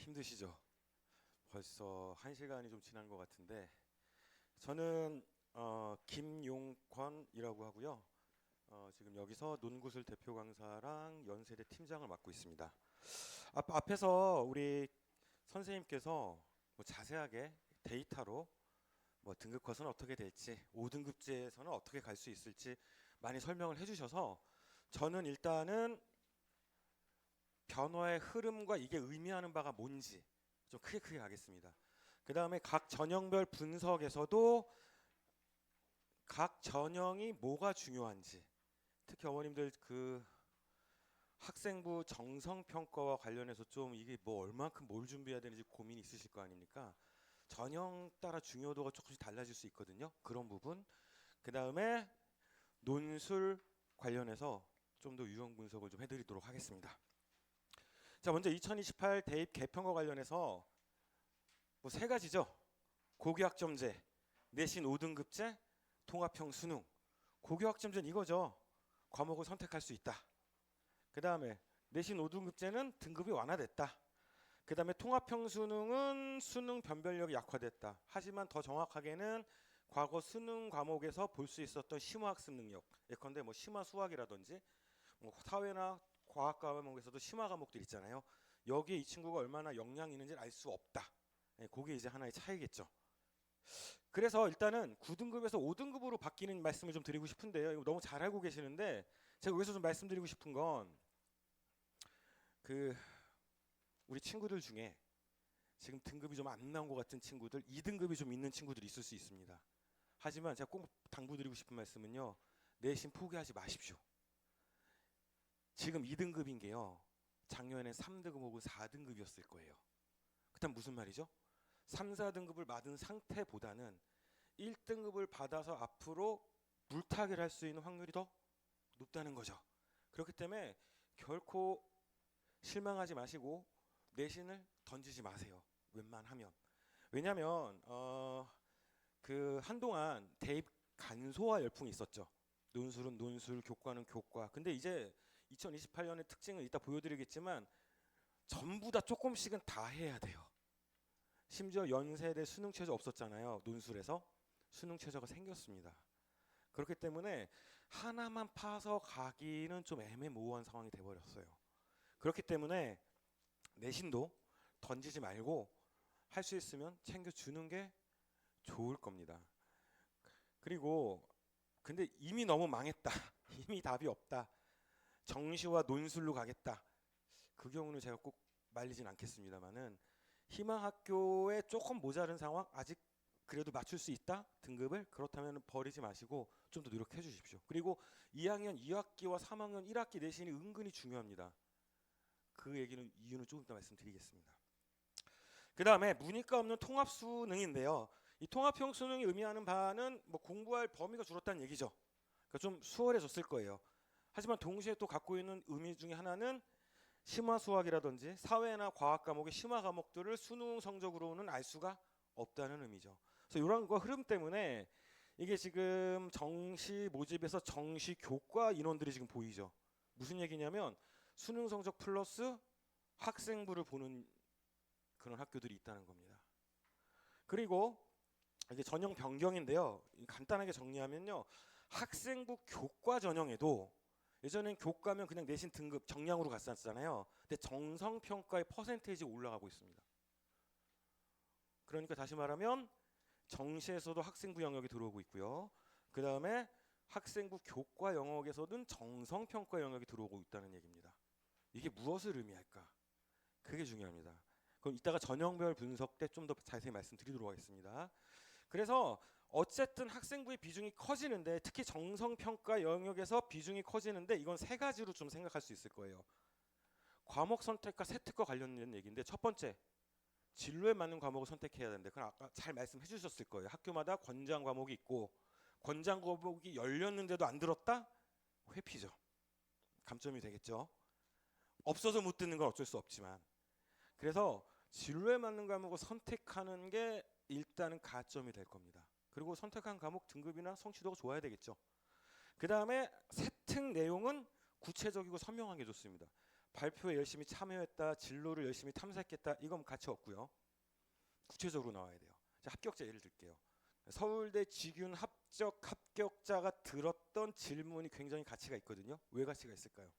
힘드시죠? 벌써 1시간이 좀 지난 것 같은데 저는 김용권이라고 하고요. 지금 여기서 논구술 대표 강사랑 연세대 팀장을 맡고 있습니다. 앞에서 우리 선생님께서 뭐 자세하게 데이터로 뭐 등급 컷은 어떻게 될지 5등급제에서는 어떻게 갈 수 있을지 많이 설명을 해주셔서 저는 일단은 변화의 흐름과 이게 의미하는 바가 뭔지 좀 크게 가겠습니다. 그 다음에 각 전형별 분석에서도 각 전형이 뭐가 중요한지, 특히 어머님들 그 학생부 정성평가와 관련해서 좀 이게 뭐 얼만큼 뭘 준비해야 되는지 고민이 있으실 거 아닙니까? 전형 따라 중요도가 조금씩 달라질 수 있거든요. 그런 부분. 그 다음에 논술 관련해서 좀 더 유형 분석을 좀 해드리도록 하겠습니다. 자, 먼저 2028 대입 개편과 관련해서 뭐 세 가지죠. 고교학점제, 내신 5등급제, 통합형 수능. 고교학점제는 이거죠. 과목을 선택할 수 있다. 그 다음에 내신 5등급제는 등급이 완화됐다. 그 다음에 통합형 수능은 수능 변별력이 약화됐다. 하지만 더 정확하게는 과거 수능 과목에서 볼 수 있었던 심화학습 능력, 예컨대 뭐 심화 수학이라든지 뭐 사회나 과학 과목에서도 심화 과목들 있잖아요. 여기에 이 친구가 얼마나 역량이 있는지를 알 수 없다. 그게 이제 하나의 차이겠죠. 그래서 일단은 9등급에서 5등급으로 바뀌는 말씀을 좀 드리고 싶은데요. 이거 너무 잘 알고 계시는데 제가 여기서 좀 말씀드리고 싶은 건 그 우리 친구들 중에 지금 등급이 좀 안 나온 것 같은 친구들, 2등급이 좀 있는 친구들이 있을 수 있습니다. 하지만 제가 꼭 당부드리고 싶은 말씀은요. 내신 포기하지 마십시오. 지금 2등급인 게요. 작년에는 3등급 혹은 4등급이었을 거예요. 그다음 무슨 말이죠? 3, 4등급을 받은 상태보다는 1등급을 받아서 앞으로 물타기를 할 수 있는 확률이 더 높다는 거죠. 그렇기 때문에 결코 실망하지 마시고 내신을 던지지 마세요. 웬만하면. 왜냐하면 그 한동안 대입 간소화 열풍이 있었죠. 논술은 논술, 교과는 교과. 근데 이제 2028년의 특징을 이따 보여드리겠지만 전부 다 조금씩은 다 해야 돼요. 심지어 연세대 수능 최저 없었잖아요. 논술에서 수능 최저가 생겼습니다. 그렇기 때문에 하나만 파서 가기는 좀 애매모호한 상황이 돼버렸어요. 그렇기 때문에 내신도 던지지 말고 할 수 있으면 챙겨주는 게 좋을 겁니다. 그리고 근데 이미 너무 망했다. 이미 답이 없다. 정시와 논술로 가겠다. 그 경우는 제가 꼭 말리진 않겠습니다만은 희망학교에 조금 모자른 상황, 아직 그래도 맞출 수 있다 등급을, 그렇다면 버리지 마시고 좀 더 노력해 주십시오. 그리고 2학년 2학기와 3학년 1학기 내신이 은근히 중요합니다. 그 얘기는 이유는 조금 더 말씀드리겠습니다. 그 다음에 문이과 없는 통합 수능인데요. 이 통합형 수능이 의미하는 바는 뭐 공부할 범위가 줄었다는 얘기죠. 그러니까 좀 수월해졌을 거예요. 하지만 동시에 또 갖고 있는 의미 중에 하나는 심화 수학이라든지 사회나 과학 과목의 심화 과목들을 수능 성적으로는 알 수가 없다는 의미죠. 그래서 이런 거 흐름 때문에 이게 지금 정시 모집에서 정시 교과 인원들이 지금 보이죠. 무슨 얘기냐면 수능 성적 플러스 학생부를 보는 그런 학교들이 있다는 겁니다. 그리고 이게 전형 변경인데요. 간단하게 정리하면요. 학생부 교과 전형에도 예전엔 교과면 그냥 내신 등급 정량으로 갔었잖아요. 근데 정성평가의 퍼센테이지 올라가고 있습니다. 그러니까 다시 말하면 정시에서도 학생부 영역이 들어오고 있고요. 그 다음에 학생부 교과 영역에서는 정성평가 영역이 들어오고 있다는 얘기입니다. 이게 무엇을 의미할까? 그게 중요합니다. 그럼 이따가 전형별 분석 때 좀 더 자세히 말씀드리도록 하겠습니다. 그래서 어쨌든 학생부의 비중이 커지는데, 특히 정성평가 영역에서 비중이 커지는데, 이건 세 가지로 좀 생각할 수 있을 거예요. 과목 선택과 세특과 관련된 얘기인데, 첫 번째, 진로에 맞는 과목을 선택해야 되는데, 그건 아까 잘 말씀해 주셨을 거예요. 학교마다 권장 과목이 있고, 권장 과목이 열렸는데도 안 들었다? 회피죠. 감점이 되겠죠. 없어서 못 듣는 건 어쩔 수 없지만. 그래서 진로에 맞는 과목을 선택하는 게 일단은 가점이 될 겁니다. 그리고 선택한 과목 등급이나 성취도가 좋아야 되겠죠. 그 다음에 세특 내용은 구체적이고 선명한 게 좋습니다. 발표에 열심히 참여했다, 진로를 열심히 탐색했다, 이건 가치 없고요. 구체적으로 나와야 돼요. 자, 합격자 예를 들게요. 서울대 직윤 합격자가 들었던 질문이 굉장히 가치가 있거든요. 왜 가치가 있을까요?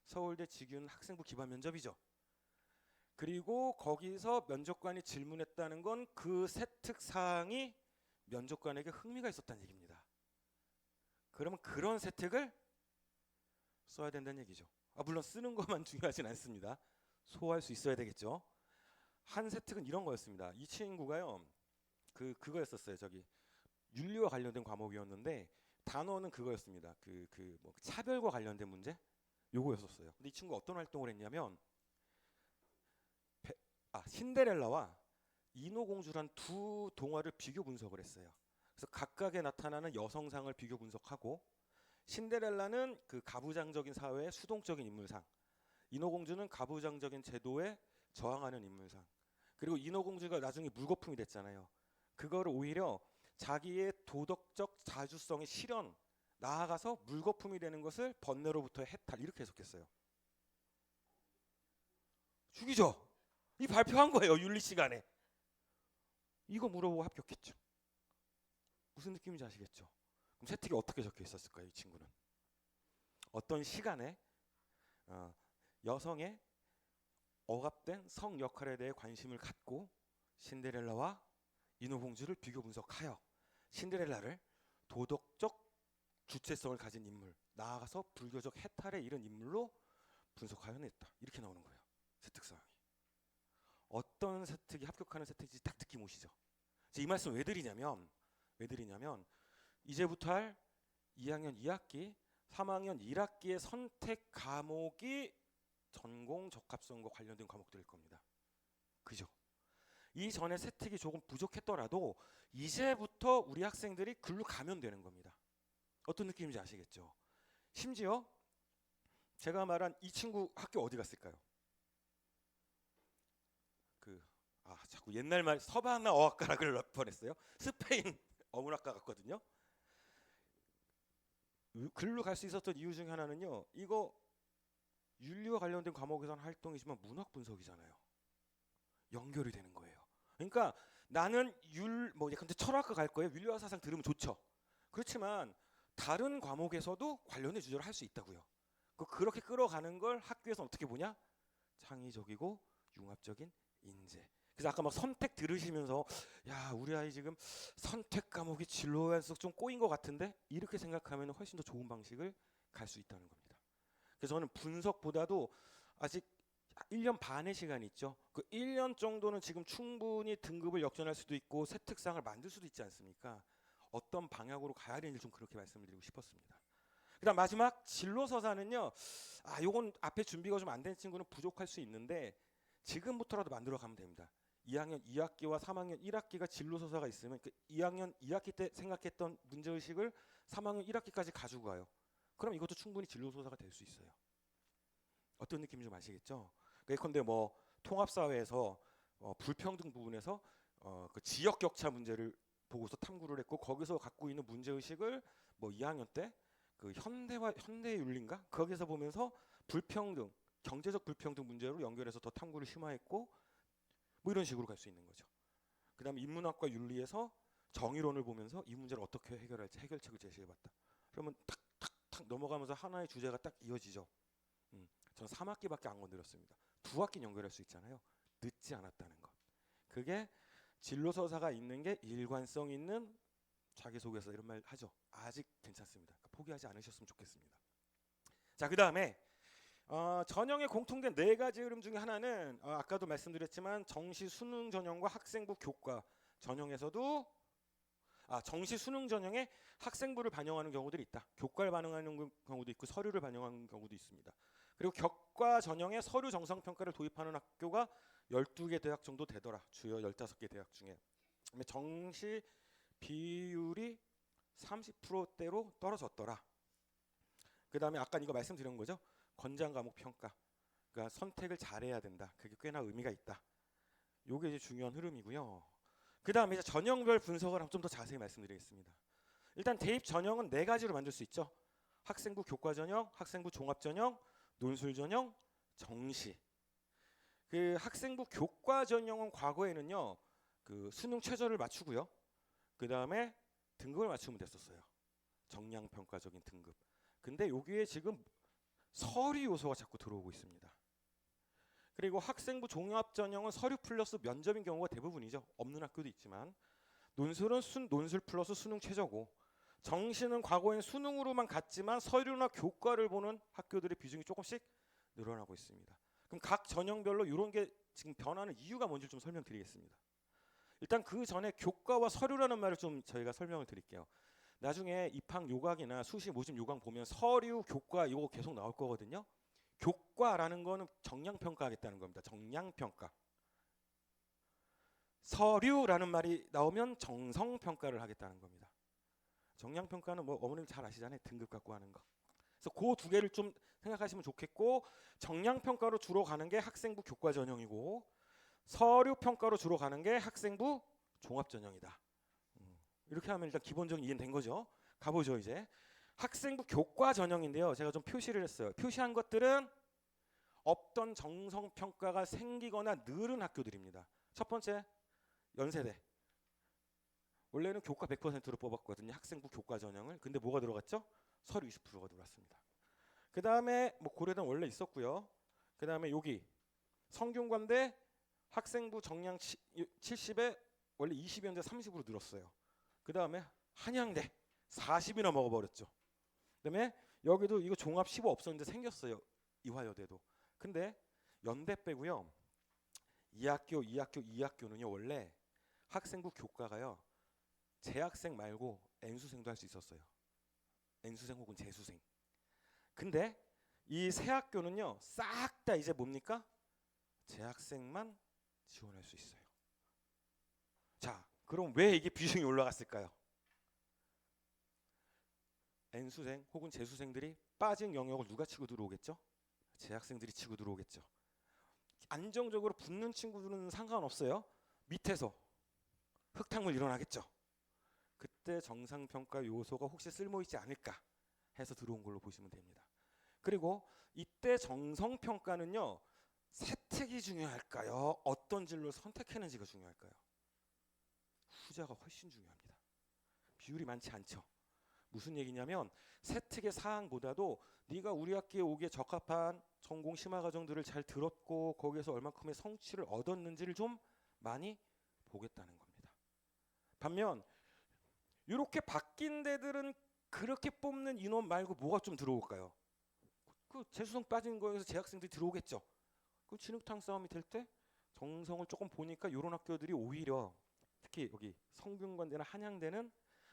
서울대 직윤 학생부 기반 면접이죠. 그리고 거기서 면접관이 질문했다는 건 그 세특 사항이 면접관에게 흥미가 있었다는 얘기입니다. 그러면 그런 세특을 써야 된다는 얘기죠. 물론 쓰는 것만 중요하진 않습니다. 소화할 수 있어야 되겠죠. 한 세특은 이런 거였습니다. 이 친구가요, 그거였었어요. 저기 윤리와 관련된 과목이었는데 단어는 그거였습니다. 뭐 차별과 관련된 문제, 요거였었어요. 근데 이 친구가 어떤 활동을 했냐면 신데렐라와 인어공주란 두 동화를 비교 분석을 했어요. 그래서 각각에 나타나는 여성상을 비교 분석하고, 신데렐라는 그 가부장적인 사회의 수동적인 인물상, 인어공주는 가부장적인 제도에 저항하는 인물상, 그리고 인어공주가 나중에 물거품이 됐잖아요. 그거를 오히려 자기의 도덕적 자주성의 실현, 나아가서 물거품이 되는 것을 번뇌로부터의 해탈, 이렇게 해석했어요. 죽이죠. 이 발표한 거예요, 윤리 시간에. 이거 물어보고 합격했죠. 무슨 느낌인지 아시겠죠? 그럼 세특이 어떻게 적혀 있었을까요? 이 친구는 어떤 시간에 여성의 억압된 성 역할에 대해 관심을 갖고 신데렐라와 인어공주를 비교 분석하여 신데렐라를 도덕적 주체성을 가진 인물, 나아가서 불교적 해탈에 이른 인물로 분석하여냈다. 이렇게 나오는 거예요. 세특사항이. 어떤 세특이 합격하는 세특인지 딱 느낌 오시죠? 이 말씀 왜 드리냐면 이제부터 할 2학년 2학기, 3학년 1학기의 선택 과목이 전공 적합성과 관련된 과목들일 겁니다. 그죠? 이전에 세특이 조금 부족했더라도 이제부터 우리 학생들이 글로 가면 되는 겁니다. 어떤 느낌인지 아시겠죠? 심지어 제가 말한 이 친구 학교 어디 갔을까요? 자꾸 옛날 말 서바나 어학과라 그럴 뻔했어요. 스페인 어문학과 같거든요. 글로 갈 수 있었던 이유 중에 하나는요, 이거 윤리와 관련된 과목에서는 활동이지만 문학 분석이잖아요. 연결이 되는 거예요. 그러니까 나는 근데 철학과 갈 거예요. 윤리와 사상 들으면 좋죠. 그렇지만 다른 과목에서도 관련된 주제를 할 수 있다고요. 그렇게 끌어가는 걸 학교에서 어떻게 보냐? 창의적이고 융합적인 인재. 그래서 아까 막 선택 들으시면서 야, 우리 아이 지금 선택 과목이 진로에서 좀 꼬인 것 같은데, 이렇게 생각하면 훨씬 더 좋은 방식을 갈 수 있다는 겁니다. 그래서 저는 분석보다도 아직 1년 반의 시간이 있죠. 그 1년 정도는 지금 충분히 등급을 역전할 수도 있고 세특상을 만들 수도 있지 않습니까? 어떤 방향으로 가야 되는지 좀 그렇게 말씀을 드리고 싶었습니다. 그다음 마지막 진로서사는요, 요건 앞에 준비가 좀 안 된 친구는 부족할 수 있는데 지금부터라도 만들어 가면 됩니다. 2학년 2학기와 3학년 1학기가 진로서사가 있으면 그 2학년 2학기 때 생각했던 문제의식을 3학년 1학기까지 가지고 가요. 그럼 이것도 충분히 진로서사가 될 수 있어요. 어떤 느낌인지 좀 아시겠죠? 예컨대 뭐 통합사회에서 불평등 부분에서 그 지역 격차 문제를 보고서 탐구를 했고, 거기서 갖고 있는 문제의식을 뭐 2학년 때 그 현대윤리인가? 거기서 보면서 불평등, 경제적 불평등 문제로 연결해서 더 탐구를 심화했고, 뭐 이런 식으로 갈 수 있는 거죠. 그 다음에 인문학과 윤리에서 정의론을 보면서 이 문제를 어떻게 해결할지 해결책을 제시해봤다. 그러면 탁탁탁 넘어가면서 하나의 주제가 딱 이어지죠. 저는 3학기밖에 안 건드렸습니다. 2학기 연결할 수 있잖아요. 늦지 않았다는 것. 그게 진로서사가 있는 게 일관성 있는 자기소개서, 이런 말 하죠. 아직 괜찮습니다. 포기하지 않으셨으면 좋겠습니다. 자, 그 다음에 전형의 공통된 4가지 흐름 중에 하나는 아까도 말씀드렸지만 정시 수능 전형과 학생부 교과 전형에서도 정시 수능 전형에 학생부를 반영하는 경우들이 있다. 교과를 반영하는 경우도 있고 서류를 반영하는 경우도 있습니다. 그리고 교과 전형에 서류 정상평가를 도입하는 학교가 12개 대학 정도 되더라. 주요 15개 대학 중에. 정시 비율이 30%대로 떨어졌더라. 그 다음에 아까 이거 말씀드린 거죠. 권장 과목 평가. 그러니까 선택을 잘해야 된다. 그게 꽤나 의미가 있다. 요게 이제 중요한 흐름이고요. 그 다음에 이제 전형별 분석을 좀 더 자세히 말씀드리겠습니다. 일단 대입 전형은 4가지로 만들 수 있죠. 학생부 교과 전형, 학생부 종합 전형, 논술 전형, 정시. 그 학생부 교과 전형은 과거에는요. 그 수능 최저를 맞추고요. 그 다음에 등급을 맞추면 됐었어요. 정량 평가적인 등급. 근데 여기에 지금 서류 요소가 자꾸 들어오고 있습니다. 그리고 학생부 종합 전형은 서류 플러스 면접인 경우가 대부분이죠. 없는 학교도 있지만 논술은 논술 플러스 수능 최저고 정시는 과거엔 수능으로만 갔지만 서류나 교과를 보는 학교들의 비중이 조금씩 늘어나고 있습니다. 그럼 각 전형별로 이런 게 지금 변하는 이유가 뭔지 좀 설명드리겠습니다. 일단 그 전에 교과와 서류라는 말을 좀 저희가 설명을 드릴게요. 나중에 입학 요강이나 수시 모집 요강 보면 서류, 교과 이거 계속 나올 거거든요. 교과라는 거는 정량 평가하겠다는 겁니다. 정량 평가. 서류라는 말이 나오면 정성 평가를 하겠다는 겁니다. 정량 평가는 뭐 어머님 잘 아시잖아요. 등급 갖고 하는 거. 그래서 그 두 개를 좀 생각하시면 좋겠고 정량 평가로 주로 가는 게 학생부 교과 전형이고 서류 평가로 주로 가는 게 학생부 종합 전형이다. 이렇게 하면 일단 기본적인 이해는 된 거죠. 가보죠 이제. 학생부 교과 전형인데요. 제가 좀 표시를 했어요. 표시한 것들은 없던 정성 평가가 생기거나 늘은 학교들입니다. 첫 번째 연세대. 원래는 교과 100%로 뽑았거든요. 학생부 교과 전형을. 근데 뭐가 들어갔죠? 서류 20%가 들어왔습니다. 그 다음에 뭐 고려대는 원래 있었고요. 그 다음에 여기 성균관대 학생부 정량 70에 원래 20이었는데 30으로 늘었어요. 그 다음에 한양대 40이나 먹어버렸죠. 그 다음에 여기도 이거 종합 15 없었는데 생겼어요. 이화여대도. 근데 연대 빼고요. 2학교는요 원래 학생부 교과가요. 재학생 말고 N수생도 할 수 있었어요. N수생 혹은 재수생. 근데 이 세 학교는요. 싹 다 이제 뭡니까? 재학생만 지원할 수 있어요. 자, 그럼 왜 이게 비중이 올라갔을까요? N수생 혹은 재수생들이 빠진 영역을 누가 치고 들어오겠죠? 재학생들이 치고 들어오겠죠. 안정적으로 붙는 친구들은 상관없어요. 밑에서 흙탕물 일어나겠죠. 그때 정상평가 요소가 혹시 쓸모있지 않을까 해서 들어온 걸로 보시면 됩니다. 그리고 이때 정성평가는요. 세특이 중요할까요? 어떤 진로를 선택했는지가 중요할까요? 후자가 훨씬 중요합니다. 비율이 많지 않죠. 무슨 얘기냐면 세특의 사항보다도 네가 우리 학교에 오기에 적합한 전공 심화 과정들을 잘 들었고 거기에서 얼마큼의 성취를 얻었는지를 좀 많이 보겠다는 겁니다. 반면 이렇게 바뀐 데들은 그렇게 뽑는 인원 말고 뭐가 좀 들어올까요? 그 재수생 빠진 거에서 재학생들이 들어오겠죠. 그 진흙탕 싸움이 될 때 정성을 조금 보니까 이런 학교들이 오히려 특히 여기 성균관대나 한양대는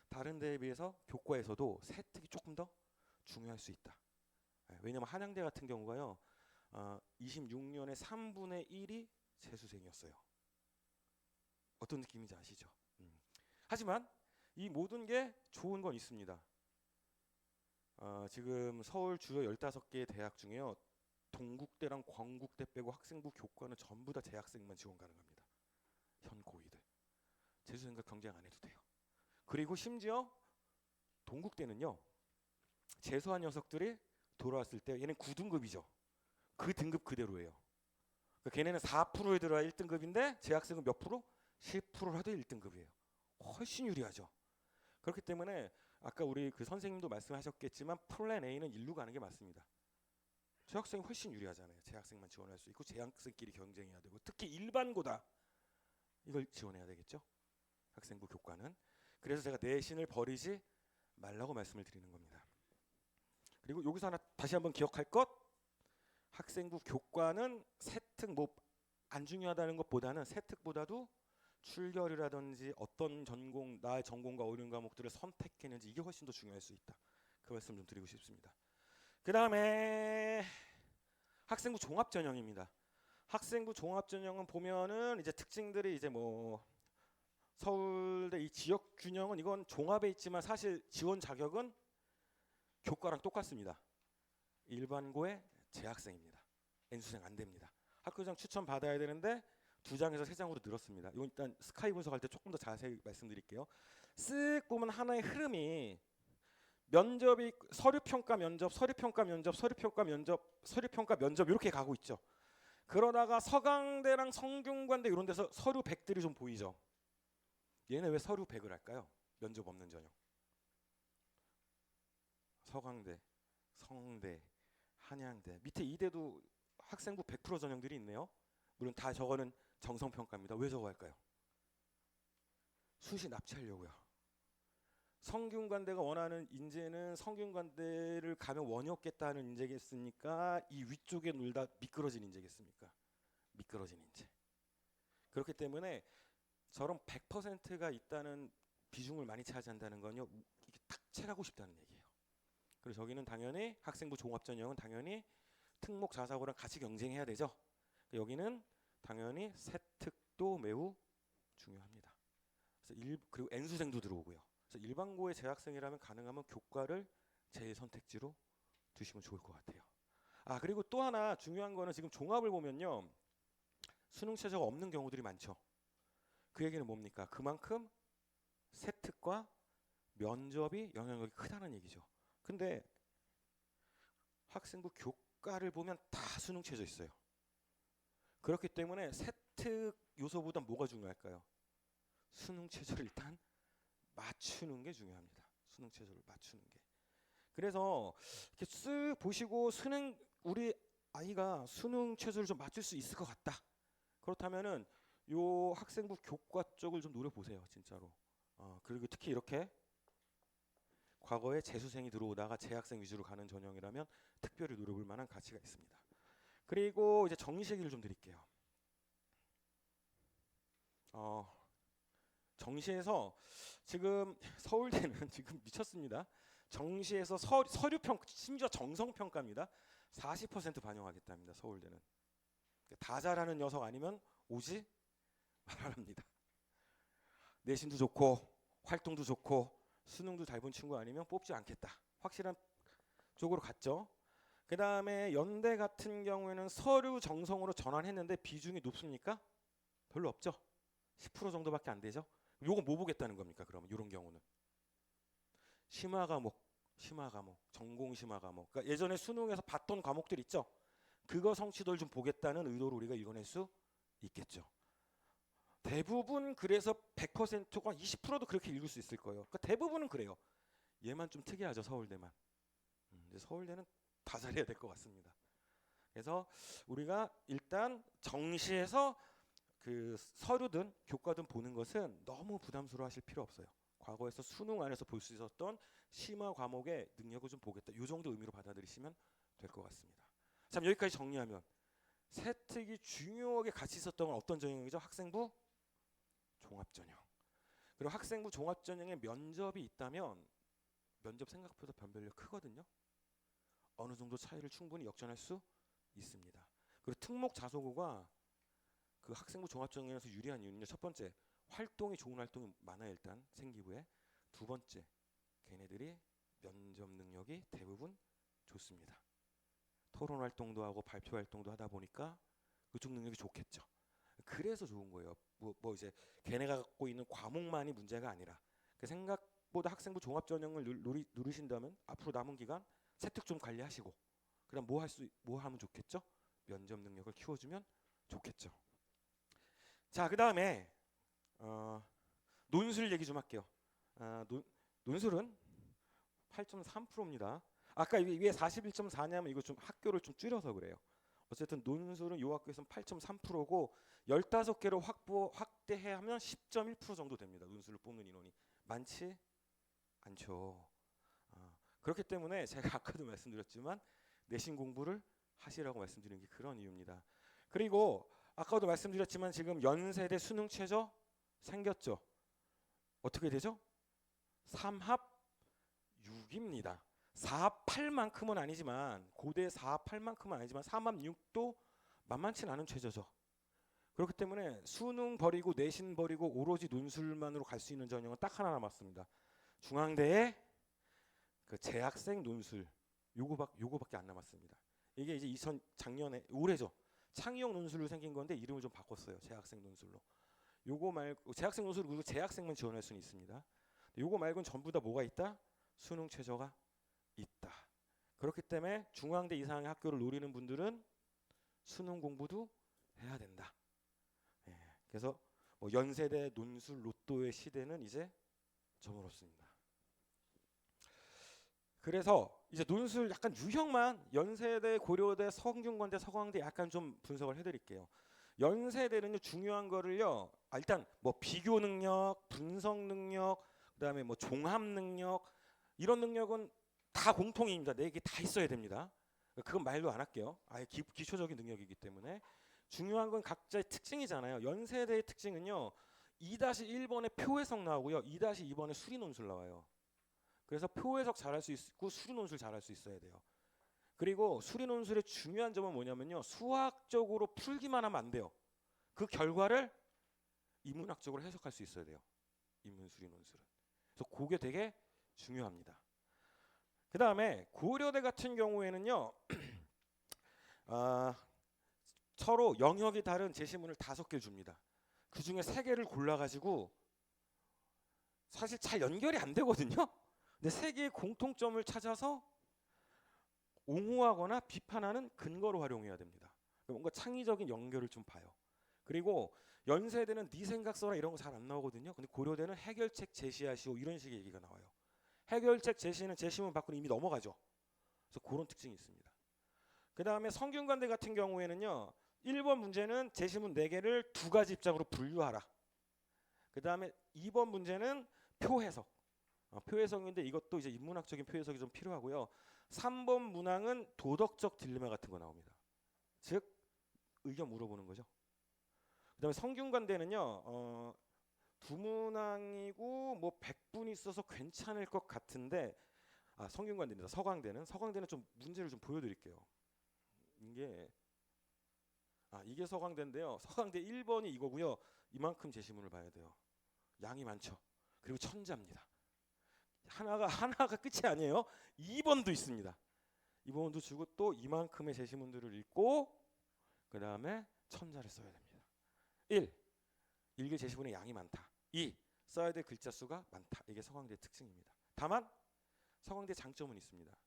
다른 데에 비해서 교과에서도 세특이 조금 더 중요할 수 있다. 왜냐하면 한양대 같은 경우가요. 26년에 3분의 1이 재수생이었어요. 어떤 느낌인지 아시죠? 하지만 이 모든 게 좋은 건 있습니다. 지금 서울 주요 15개의 대학 중에요. 동국대랑 광국대 빼고 학생부 교과는 전부 다 재학생만 지원 가능합니다. 현 고위들. 재수생과 경쟁 안 해도 돼요. 그리고 심지어 동국대는요. 재수한 녀석들이 돌아왔을 때 얘는 9등급이죠. 그 등급 그대로예요. 그러니까 걔네는 4%에 들어야 1등급인데 재학생은 몇 프로? 10%를 하도 1등급이에요. 훨씬 유리하죠. 그렇기 때문에 아까 우리 그 선생님도 말씀하셨겠지만 플랜 A는 일로 가는 게 맞습니다. 재학생이 훨씬 유리하잖아요. 재학생만 지원할 수 있고 재학생끼리 경쟁해야 되고 특히 일반고다. 이걸 지원해야 되겠죠. 학생부 교과는. 그래서 제가 내신을 버리지 말라고 말씀을 드리는 겁니다. 그리고 여기서 하나 다시 한번 기억할 것. 학생부 교과는 세특 뭐 안 중요하다는 것보다는 세특보다도 출결이라든지 어떤 전공 나의 전공과 어울리는 과목들을 선택했는지 이게 훨씬 더 중요할 수 있다. 그 말씀 좀 드리고 싶습니다. 그 다음에 학생부 종합전형입니다. 학생부 종합전형은 보면은 이제 특징들이 이제 뭐 서울대 이 지역 균형은 이건 종합에 있지만 사실 지원 자격은 교과랑 똑같습니다. 일반고의 재학생입니다. N수생 안 됩니다. 학교장 추천 받아야 되는데 2장에서 3장으로 늘었습니다. 이건 일단 스카이 분석할 때 조금 더 자세히 말씀드릴게요. 쓱 보면 하나의 흐름이 면접이 서류평가 면접, 서류평가 면접, 서류평가 면접, 서류평가 면접 이렇게 가고 있죠. 그러다가 서강대랑 성균관대 이런 데서 서류 100들이 좀 보이죠. 얘네 왜 서류 100을 할까요? 면접 없는 전형. 서강대, 성대, 한양대, 밑에 이대도 학생부 100% 전형들이 있네요. 물론 다 저거는 정성평가입니다. 왜 저거 할까요? 수시 납치하려고요. 성균관대가 원하는 인재는 성균관대를 가면 원이 없겠다는 인재겠습니까? 이 위쪽에 놀다 미끄러진 인재겠습니까? 미끄러진 인재. 그렇기 때문에 저런 100%가 있다는 비중을 많이 차지한다는 건요, 이게 탁 채가고 싶다는 얘기예요. 그리고 저기는 당연히 학생부 종합전형은 당연히 특목 자사고랑 같이 경쟁해야 되죠. 여기는 당연히 세특도 매우 중요합니다. 그리고 N수생도 들어오고요. 그래서 일반고의 재학생이라면 가능하면 교과를 제 선택지로 두시면 좋을 것 같아요. 그리고 또 하나 중요한 거는 지금 종합을 보면요, 수능 최저가 없는 경우들이 많죠. 그 얘기는 뭡니까? 그만큼 세특과 면접이 영향력이 크다는 얘기죠. 근데 학생부 교과를 보면 다 수능 최저 있어요. 그렇기 때문에 세특 요소보다 뭐가 중요할까요? 수능 최저를 일단 맞추는 게 중요합니다. 수능 최저를 맞추는 게. 그래서 이렇게 쓱 보시고 우리 아이가 수능 최저를 좀 맞출 수 있을 것 같다. 그렇다면은 요 학생부 교과 쪽을 좀 노려보세요. 진짜로. 그리고 특히 이렇게 과거에 재수생이 들어오다가 재학생 위주로 가는 전형이라면 특별히 노려볼 만한 가치가 있습니다. 그리고 이제 정시 얘기를 좀 드릴게요. 정시에서 지금 서울대는 지금 미쳤습니다. 정시에서 서류평가, 심지어 정성평가입니다. 40% 반영하겠답니다. 서울대는. 다 잘하는 녀석 아니면 오지 말아랍니다. 내신도 좋고 활동도 좋고 수능도 잘 본 친구 아니면 뽑지 않겠다. 확실한 쪽으로 갔죠. 그 다음에 연대 같은 경우에는 서류 정성으로 전환했는데 비중이 높습니까? 별로 없죠. 10% 정도밖에 안 되죠. 요거 뭐 보겠다는 겁니까? 그러면 이런 경우는 심화 과목, 전공 심화 과목. 그러니까 예전에 수능에서 봤던 과목들 있죠. 그거 성취도를 좀 보겠다는 의도로 우리가 읽어낼 수 있겠죠. 대부분 그래서 100%가 20%도 그렇게 읽을 수 있을 거예요. 그러니까 대부분은 그래요. 얘만 좀 특이하죠. 서울대만. 서울대는 다 잘해야 될 것 같습니다. 그래서 우리가 일단 정시에서 그 서류든 교과든 보는 것은 너무 부담스러워하실 필요 없어요. 과거에서 수능 안에서 볼 수 있었던 심화 과목의 능력을 좀 보겠다. 이 정도 의미로 받아들이시면 될 것 같습니다. 참 여기까지 정리하면 세특이 중요하게 같이 있었던 건 어떤 전형이죠? 학생부 종합전형. 그리고 학생부 종합전형에 면접이 있다면 면접 생각보다 변별력 크거든요. 어느 정도 차이를 충분히 역전할 수 있습니다. 그리고 특목 자소고가 그 학생부 종합전형에서 유리한 이유는요. 첫 번째, 활동이 좋은 활동이 많아요. 일단 생기부에. 두 번째, 걔네들이 면접 능력이 대부분 좋습니다. 토론 활동도 하고 발표 활동도 하다 보니까 그쪽 능력이 좋겠죠. 그래서 좋은 거예요. 뭐 이제 걔네가 갖고 있는 과목만이 문제가 아니라 그 생각보다 학생부 종합전형을 누리신다면 앞으로 남은 기간 세특 좀 관리하시고 그다음 뭐 하면 좋겠죠? 면접 능력을 키워주면 좋겠죠. 자, 그 다음에 논술 얘기 좀 할게요. 논술은 8.3%입니다. 아까 위에 41.4냐면 이거 좀 학교를 좀 줄여서 그래요. 어쨌든 논술은 이 학교에서는 8.3%고 15개로 확대해 하면 10.1% 정도 됩니다. 논술을 뽑는 인원이 많지 않죠. 그렇기 때문에 제가 아까도 말씀드렸지만 내신 공부를 하시라고 말씀드린 게 그런 이유입니다. 그리고 아까도 말씀드렸지만 지금 연세대 수능 최저 생겼죠. 어떻게 되죠? 3합 6입니다. 4합 8만큼은 아니지만 고대 4합 8만큼은 아니지만 3합 6도 만만치 않은 최저죠. 그렇기 때문에 수능 버리고 내신 버리고 오로지 논술만으로 갈 수 있는 전형은 딱 하나 남았습니다. 중앙대의 그 재학생 논술 요거밖에 안 남았습니다. 이게 이제 작년에 올해죠. 창의형 논술로 생긴 건데 이름을 좀 바꿨어요. 재학생 논술로. 요거 말고 재학생 논술 그리고 재학생만 지원할 수는 있습니다. 요거 말고는 전부 다 뭐가 있다? 수능 최저가 있다. 그렇기 때문에 중앙대 이상의 학교를 노리는 분들은 수능 공부도 해야 된다. 예, 그래서 뭐 연세대 논술 로또의 시대는 이제 저물었습니다. 그래서 이제 논술 약간 유형만 연세대, 고려대, 성균관대, 서강대 약간 좀 분석을 해드릴게요. 연세대는요 중요한 거를요 일단 뭐 비교 능력, 분석 능력, 그다음에 뭐 종합 능력 이런 능력은 다 공통입니다. 네 개 다 있어야 됩니다. 그건 말도 안 할게요. 아예 기초적인 능력이기 때문에 중요한 건 각자의 특징이잖아요. 연세대의 특징은요 2-1번에 표해석 나오고요 2-2번에 수리 논술 나와요. 그래서 표해석 잘할 수 있고 수리 논술 잘할 수 있어야 돼요. 그리고 수리 논술의 중요한 점은 뭐냐면요 수학적으로 풀기만 하면 안 돼요. 그 결과를 인문학적으로 해석할 수 있어야 돼요. 인문 수리 논술은. 그래서 그게 되게 중요합니다. 그 다음에 고려대 같은 경우에는요 서로 영역이 다른 제시문을 5개 줍니다. 그 중에 3개를 골라가지고 사실 잘 연결이 안 되거든요. 근데 3개의 공통점을 찾아서 옹호하거나 비판하는 근거로 활용해야 됩니다. 뭔가 창의적인 연결을 좀 봐요. 그리고 연세대는 네 생각 써라 이런 거 잘 안 나오거든요. 근데 고려대는 해결책 제시하시오 이런 식의 얘기가 나와요. 해결책 제시는 제시문 밖으로 이미 넘어가죠. 그래서 그런 특징이 있습니다. 그 다음에 성균관대 같은 경우에는요 1번 문제는 제시문 4개를 2가지 입장으로 분류하라. 그 다음에 2번 문제는 표해석. 표해석인데 이것도 이제 인문학적인 표해석이 좀 필요하고요. 3번 문항은 도덕적 딜레마 같은 거 나옵니다. 즉 의견 물어보는 거죠. 그 다음에 성균관대는요 2문항이고 뭐 100분 있어서 괜찮을 것 같은데 성균관대입니다. 서강대는 좀 문제를 좀 보여드릴게요. 이게 서강대인데요. 서강대 1번이 이거고요. 이만큼 제시문을 봐야 돼요. 양이 많죠. 그리고 천자입니다. 하나가 끝이 아니에요. 2번도 있습니다. 2번도 주고 또 이만큼의 제시문들을 읽고 그 다음에 천자를 써야 됩니다. 1. 읽을 제시문의 양이 많다. 2. 써야 될 글자 수가 많다. 이게 서강대의 특징입니다. 다만 서강대 장점은 있습니다.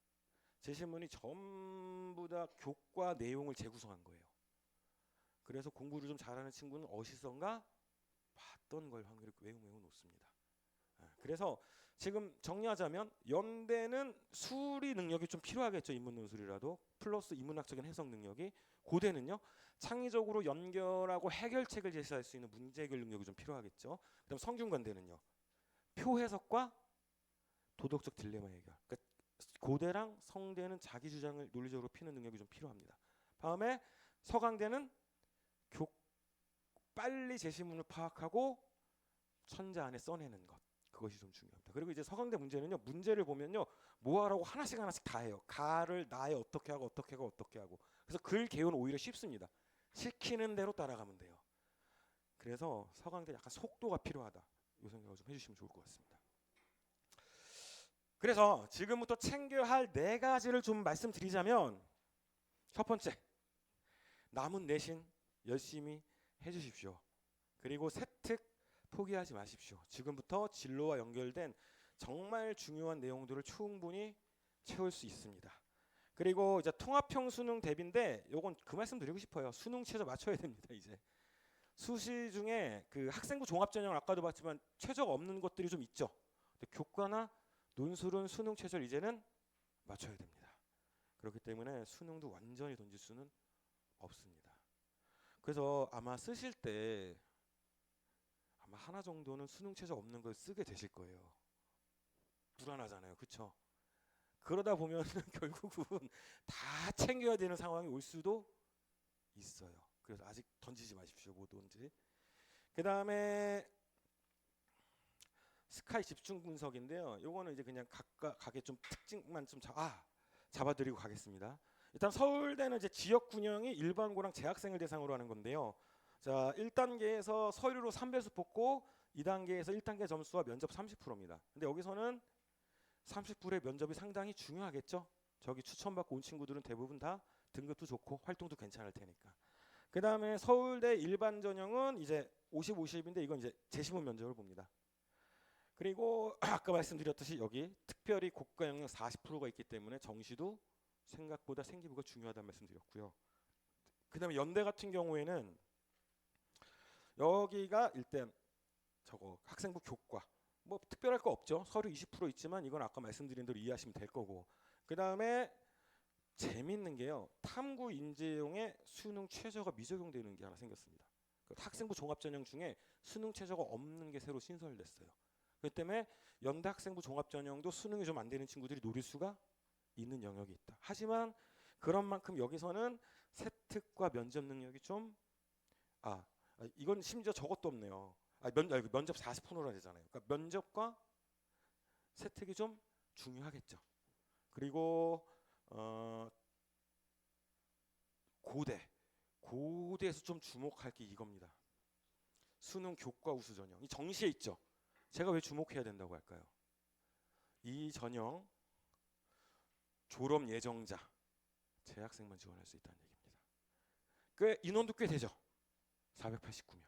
제시문이 전부 다 교과 내용을 재구성한 거예요. 그래서 공부를 좀 잘하는 친구는 어시선가 봤던 걸 확률이 매우 높습니다. 그래서 지금 정리하자면 연대는 수리 능력이 좀 필요하겠죠. 인문 논술이라도 플러스 인문학적인 해석 능력이, 고대는요 창의적으로 연결하고 해결책을 제시할 수 있는 문제 해결 능력이 좀 필요하겠죠. 그다음 성균관대는요 표 해석과 도덕적 딜레마 해결. 그러니까 고대랑 성대는 자기 주장을 논리적으로 피는 능력이 좀 필요합니다. 다음에 서강대는 빨리 제시문을 파악하고 천자 안에 써내는 것, 그것이 좀 중요합니다. 그리고 이제 서강대 문제는요 문제를 보면요 뭐하라고 하나씩 다 해요. 가를 나에 어떻게 하고 그래서 글 개요는 오히려 쉽습니다. 시키는 대로 따라가면 돼요. 그래서 서강대 약간 속도가 필요하다, 이 생각을 좀 해주시면 좋을 것 같습니다. 그래서 지금부터 챙겨야 할 4가지를 좀 말씀드리자면, 첫 번째, 남은 내신 열심히 해주십시오. 그리고 세특 포기하지 마십시오. 지금부터 진로와 연결된 정말 중요한 내용들을 충분히 채울 수 있습니다. 그리고 이제 통합형 수능 대비인데 요건 그 말씀 드리고 싶어요. 수능 최저 맞춰야 됩니다. 이제 수시 중에 그 학생부 종합전형을 아까도 봤지만 최저가 없는 것들이 좀 있죠. 근데 교과나 논술은 수능 최저를 이제는 맞춰야 됩니다. 그렇기 때문에 수능도 완전히 던질 수는 없습니다. 그래서 아마 쓰실 때 아마 하나 정도는 수능 최저 없는 걸 쓰게 되실 거예요. 불안하잖아요. 그렇죠? 그러다 보면 결국은 다 챙겨야 되는 상황이 올 수도 있어요. 그래서 아직 던지지 마십시오. 뭐든지. 그 다음에 스카이 집중 분석인데요. 요거는 이제 그냥 각각의 좀 특징만 좀 잡아드리고 가겠습니다. 일단 서울대는 이제 지역 균형이 일반고랑 재학생을 대상으로 하는 건데요. 자, 1단계에서 서류로 3배수 뽑고 2단계에서 1단계 점수와 면접 30%입니다. 근데 여기서는 30%의 면접이 상당히 중요하겠죠. 저기 추천받고 온 친구들은 대부분 다 등급도 좋고 활동도 괜찮을 테니까. 그 다음에 서울대 일반 전형은 이제 50-50인데 이건 이제 제시문 면접을 봅니다. 그리고 아까 말씀드렸듯이 여기 특별히 고가 영역 40%가 있기 때문에 정시도 생각보다 생기부가 중요하다는 말씀드렸고요. 그다음에 연대 같은 경우에는 여기가 일단 저거 학생부 교과 뭐 특별할 거 없죠. 서류 20% 있지만 이건 아까 말씀드린 대로 이해하시면 될 거고. 그다음에 재밌는 게요. 탐구 인재용의 수능 최저가 미적용되는 게 하나 생겼습니다. 그 학생부 종합전형 중에 수능 최저가 없는 게 새로 신설됐어요. 그렇기 때문에 연대 학생부 종합전형도 수능이 좀 안 되는 친구들이 노릴 수가 있는 영역이 있다. 하지만 그런 만큼 여기서는 세특과 면접 능력이 좀 이건 심지어 저것도 없네요. 면접 40%라 되잖아요. 그러니까 면접과 세특이 좀 중요하겠죠. 그리고 고대에서 좀 주목할 게 이겁니다. 수능 교과 우수 전형. 이 정시에 있죠. 제가 왜 주목해야 된다고 할까요? 이 전형 졸업 예정자 재학생만 지원할 수 있다는 얘기입니다. 그 인원도 꽤 되죠. 489명.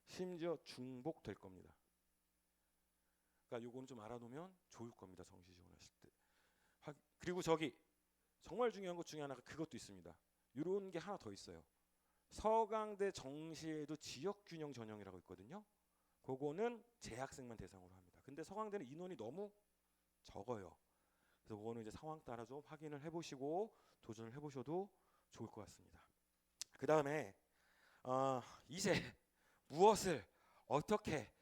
심지어 중복될 겁니다. 그러니까 요거는 좀 알아놓으면 좋을 겁니다. 정시 지원하실 때. 그리고 저기 정말 중요한 것 중에 하나가 그것도 있습니다. 이런 게 하나 더 있어요. 서강대 정시에도 지역균형 전형이라고 있거든요. 그거는 재학생만 대상으로 합니다. 근데 서강대는 인원이 너무 적어요. 그래서 그거는 이제 상황 따라 좀 확인을 해보시고 도전을 해보셔도 좋을 것 같습니다. 그 다음에 이제 무엇을 어떻게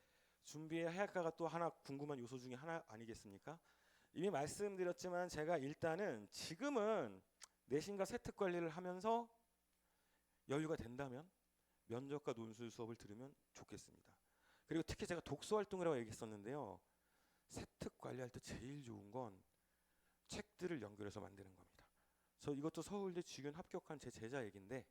준비해야 할까가 또 하나 궁금한 요소 중에 하나 아니겠습니까? 이미 말씀드렸지만 제가 일단은 지금은 내신과 세특 관리를 하면서 여유가 된다면 면접과 논술 수업을 들으면 좋겠습니다. 그리고 특히 제가 독서 활동이라고 얘기했었는데요. 세특 관리할 때 제일 좋은 건 책들을 연결해서 만드는 겁니다. 저 이것도 서울대 직윤 합격한 제 제자 얘기인데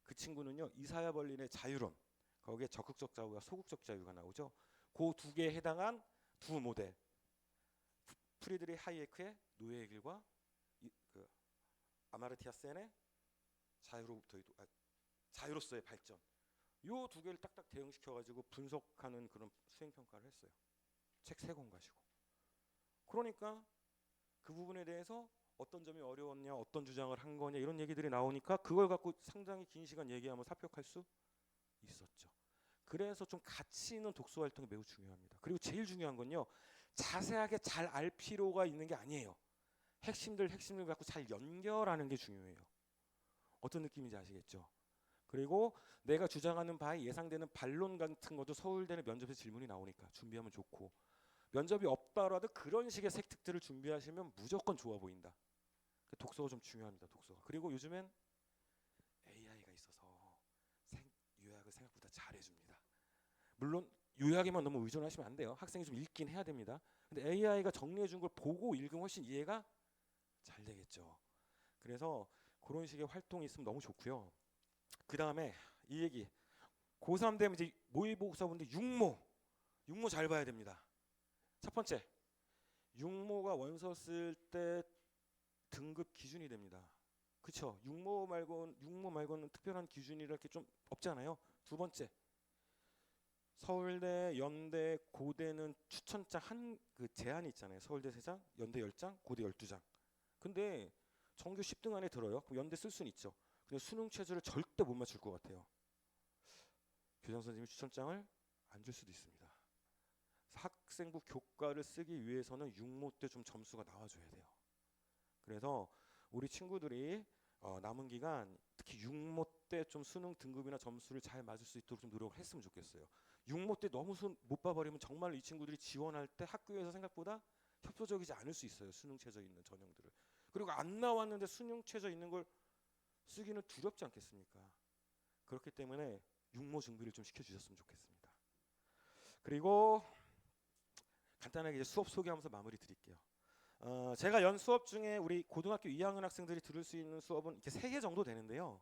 그 친구는요. 이사야 벌린의 자유론 거기에 적극적 자유와 소극적 자유가 나오죠. 그 두 개에 해당한 두 모델 프리드리 하이에크의 노예의 길과 그 아마르티아 센의 자유로서의 발전 요 두 개를 딱딱 대응시켜가지고 분석하는 그런 수행평가를 했어요. 책 3권 가지고. 그러니까 그 부분에 대해서 어떤 점이 어려웠냐 어떤 주장을 한 거냐 이런 얘기들이 나오니까 그걸 갖고 상당히 긴 시간 얘기하면 합격할 수 있었죠. 그래서 좀 가치 있는 독서 활동이 매우 중요합니다. 그리고 제일 중요한 건요. 자세하게 잘 알 필요가 있는 게 아니에요. 핵심들 갖고 잘 연결하는 게 중요해요. 어떤 느낌인지 아시겠죠? 그리고 내가 주장하는 바에 예상되는 반론 같은 것도 서울대는 면접에서 질문이 나오니까 준비하면 좋고 면접이 없더라도 그런 식의 세특들을 준비하시면 무조건 좋아 보인다. 독서가 좀 중요합니다. 독서가. 그리고 요즘엔 AI가 있어서 요약을 생각보다 잘해줍니다. 물론 요약에만 너무 의존하시면 안 돼요. 학생이 좀 읽긴 해야 됩니다. 근데 AI가 정리해준 걸 보고 읽으면 훨씬 이해가 잘 되겠죠. 그래서 그런 식의 활동이 있으면 너무 좋고요. 그 다음에 이 얘기 고3 되면 이제 모의고사분들 육모 잘 봐야 됩니다. 첫 번째 육모가 원서 쓸 때 등급 기준이 됩니다. 그렇죠? 육모 말고는 특별한 기준이랄 게 좀 없잖아요. 두 번째 서울대, 연대, 고대는 추천장 그 제한이 있잖아요. 서울대 3장, 연대 10장, 고대 12장. 근데 정규 10등 안에 들어요. 그럼 연대 쓸 수는 있죠. 근데 수능 최저를 절대 못 맞출 것 같아요. 교장 선생님이 추천장을 안 줄 수도 있습니다. 학생부 교과를 쓰기 위해서는 육모 때 좀 점수가 나와줘야 돼요. 그래서 우리 친구들이 남은 기간 특히 육모 때 좀 수능 등급이나 점수를 잘 맞을 수 있도록 좀 노력을 했으면 좋겠어요. 육모 때 너무 못 봐버리면 정말 이 친구들이 지원할 때 학교에서 생각보다 협소적이지 않을 수 있어요. 수능 최저 있는 전형들을. 그리고 안 나왔는데 수능 최저 있는 걸 쓰기는 두렵지 않겠습니까? 그렇기 때문에 육모 준비를 좀 시켜주셨으면 좋겠습니다. 그리고 간단하게 이제 수업 소개하면서 마무리 드릴게요. 제가 연 수업 중에 우리 고등학교 2학년 학생들이 들을 수 있는 수업은 이렇게 3개 정도 되는데요.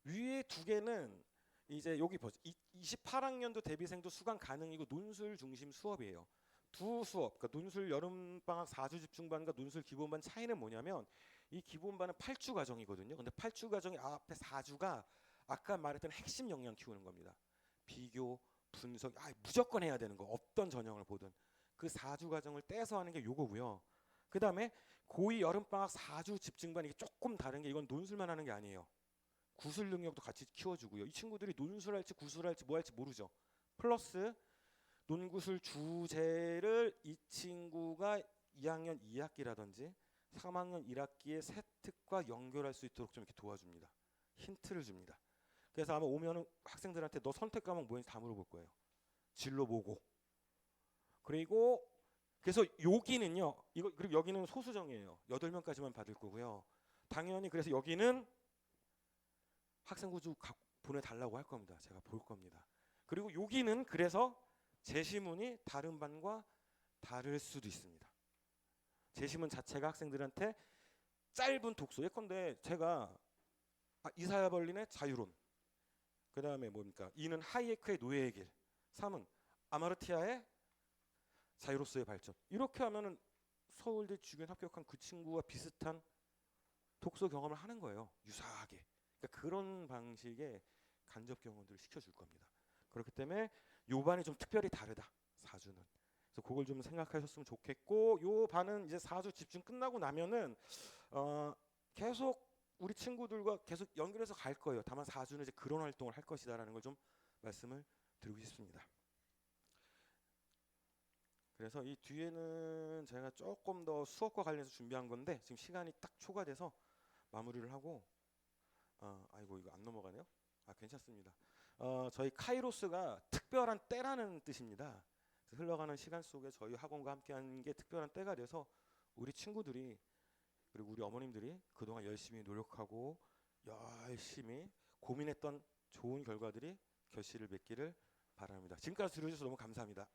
위에 2개는 이제 여기 보죠. 28학년도 대비생도 수강 가능이고 논술 중심 수업이에요. 두 수업, 그러니까 논술 여름방학 4주 집중반과 논술 기본반 차이는 뭐냐면 이 기본반은 8주 과정이거든요. 근데 8주 과정의 앞에 4주가 아까 말했던 핵심 역량 키우는 겁니다. 비교, 분석, 무조건 해야 되는 거. 어떤 전형을 보든. 그 4주 과정을 떼서 하는 게 요거고요. 그 다음에 고2 여름방학 4주 집중반, 이게 조금 다른 게, 이건 논술만 하는 게 아니에요. 구술 능력도 같이 키워주고요. 이 친구들이 논술할지 구술할지 뭐 할지 모르죠. 플러스 논구술 주제를 이 친구가 2학년 2학기라든지 3학년 1학기에 세특과 연결할 수 있도록 좀 이렇게 도와줍니다. 힌트를 줍니다. 그래서 아마 오면은 학생들한테 너 선택 과목 뭐인지 다 물어볼 거예요. 진로 뭐고. 그리고 그래서 여기는요. 이거 그리고 여기는 소수정이에요. 8명까지만 받을 거고요. 당연히 그래서 여기는 학생 구조 보내달라고 할 겁니다. 제가 볼 겁니다. 그리고 여기는 그래서 제시문이 다른 반과 다를 수도 있습니다. 제시문 자체가 학생들한테 짧은 독서, 예컨대 제가 이사야벌린의 자유론, 그 다음에 뭡니까? 2는 하이에크의 노예의 길, 3은 아마르티아의 자유로서의 발전. 이렇게 하면은 서울대 주변 합격한 그 친구와 비슷한 독서 경험을 하는 거예요. 유사하게. 그러니까 그런 방식의 간접 경험들을 시켜줄 겁니다. 그렇기 때문에 요 반이 좀 특별히 다르다. 4주는. 그래서 그걸 좀 생각하셨으면 좋겠고, 요 반은 이제 4주 집중 끝나고 나면은 계속 우리 친구들과 계속 연결해서 갈 거예요. 다만 4주는 이제 그런 활동을 할 것이다라는 걸 좀 말씀을 드리고 싶습니다. 그래서 이 뒤에는 제가 조금 더 수업과 관련해서 준비한 건데 지금 시간이 딱 초과돼서 마무리를 하고, 아이고 이거 안 넘어가네요. 괜찮습니다. 저희 카이로스가 특별한 때라는 뜻입니다. 흘러가는 시간 속에 저희 학원과 함께한 게 특별한 때가 돼서 우리 친구들이 그리고 우리 어머님들이 그동안 열심히 노력하고 열심히 고민했던 좋은 결과들이 결실을 맺기를 바랍니다. 지금까지 들어주셔서 너무 감사합니다.